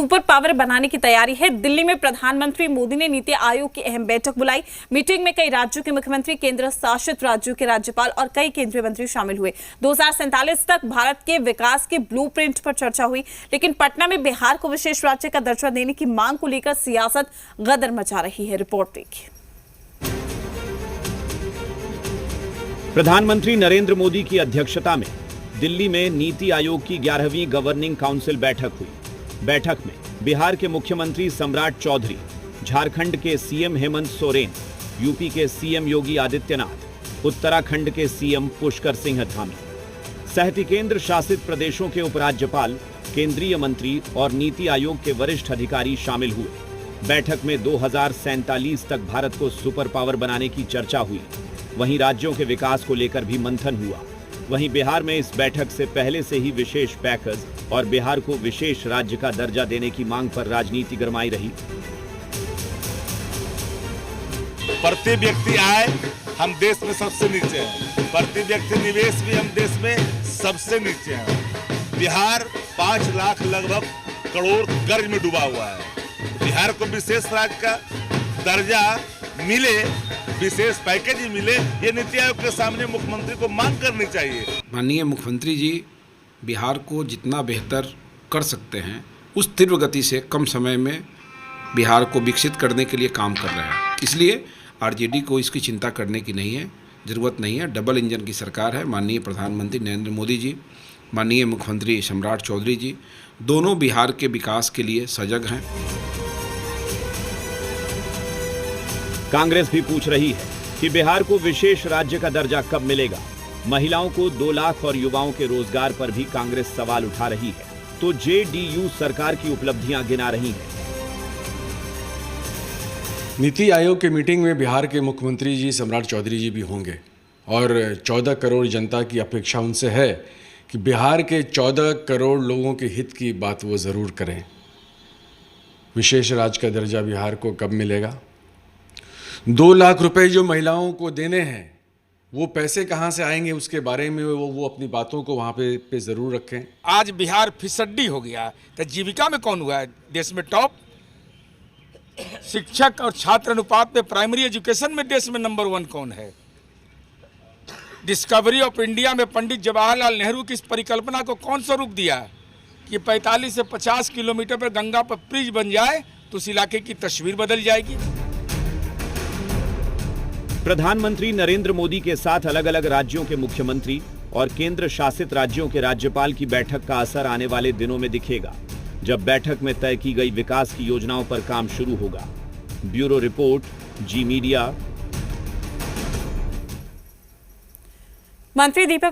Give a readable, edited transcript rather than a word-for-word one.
Super power बनाने की तैयारी है। दिल्ली में प्रधानमंत्री मोदी ने नीति आयोग की अहम बैठक बुलाई। मीटिंग में कई राज्यों के मुख्यमंत्री, केंद्र शासित राज्यों के राज्यपाल और कई केंद्रीय मंत्री शामिल हुए। 2047 तक भारत के विकास के ब्लूप्रिंट पर चर्चा हुई। लेकिन पटना में बिहार को विशेष राज्य का दर्जा देने की मांग को लेकर सियासत गदर मचा रही है। रिपोर्ट देखिए। प्रधानमंत्री नरेंद्र मोदी की अध्यक्षता में दिल्ली में नीति आयोग की 11वीं गवर्निंग काउंसिल बैठक हुई। बैठक में बिहार के मुख्यमंत्री सम्राट चौधरी, झारखंड के सीएम हेमंत सोरेन, यूपी के सीएम योगी आदित्यनाथ, उत्तराखंड के सीएम पुष्कर सिंह धामी, सहती केंद्र शासित प्रदेशों के उपराज्यपाल, केंद्रीय मंत्री और नीति आयोग के वरिष्ठ अधिकारी शामिल हुए। बैठक में 2047 तक भारत को सुपर पावर बनाने की चर्चा हुई। वहीं राज्यों के विकास को लेकर भी मंथन हुआ। वहीं बिहार में इस बैठक से पहले से ही विशेष पैकेज और बिहार को विशेष राज्य का दर्जा देने की मांग पर राजनीति गरमाई रही। प्रति व्यक्ति आय हम देश में सबसे नीचे हैं, प्रति व्यक्ति निवेश भी हम देश में सबसे नीचे हैं। बिहार 5 लाख लगभग करोड़ कर्ज में डूबा हुआ है। बिहार को विशेष राज्य का दर्जा मिले, विशेष पैकेज ही मिले, ये नीति आयोग के सामने मुख्यमंत्री को मांग करनी चाहिए। माननीय मुख्यमंत्री जी बिहार को जितना बेहतर कर सकते हैं उस तीव्र गति से कम समय में बिहार को विकसित करने के लिए काम कर रहे हैं। इसलिए आरजेडी को इसकी चिंता करने की नहीं है, ज़रूरत नहीं है। डबल इंजन की सरकार है। माननीय प्रधानमंत्री नरेंद्र मोदी जी, माननीय मुख्यमंत्री सम्राट चौधरी जी, दोनों बिहार के विकास के लिए सजग हैं। कांग्रेस भी पूछ रही है कि बिहार को विशेष राज्य का दर्जा कब मिलेगा। महिलाओं को 2 लाख और युवाओं के रोजगार पर भी कांग्रेस सवाल उठा रही है, तो जेडीयू सरकार की उपलब्धियां गिना रही है। नीति आयोग के मीटिंग में बिहार के मुख्यमंत्री जी सम्राट चौधरी जी भी होंगे और 14 करोड़ जनता की अपेक्षा उनसे है कि बिहार के 14 करोड़ लोगों के हित की बात वो ज़रूर करें। विशेष राज्य का दर्जा बिहार को कब मिलेगा? 2 लाख रुपए जो महिलाओं को देने हैं वो पैसे कहाँ से आएंगे, उसके बारे में वो अपनी बातों को वहाँ पे ज़रूर रखें। आज बिहार फिसड्डी हो गया है। तो जीविका में कौन हुआ है देश में टॉप? शिक्षक और छात्र अनुपात में प्राइमरी एजुकेशन में देश में नंबर 1 कौन है? डिस्कवरी ऑफ इंडिया में पंडित जवाहरलाल नेहरू की इस परिकल्पना को कौन स्वरूप दिया कि 45 से 50 किलोमीटर पर गंगा पर ब्रिज बन जाए तो उस इलाके की तस्वीर बदल जाएगी। प्रधानमंत्री नरेंद्र मोदी के साथ अलग अलग राज्यों के मुख्यमंत्री और केंद्र शासित राज्यों के राज्यपाल की बैठक का असर आने वाले दिनों में दिखेगा, जब बैठक में तय की गई विकास की योजनाओं पर काम शुरू होगा। ब्यूरो रिपोर्ट, जी मीडिया। मंत्री दीपक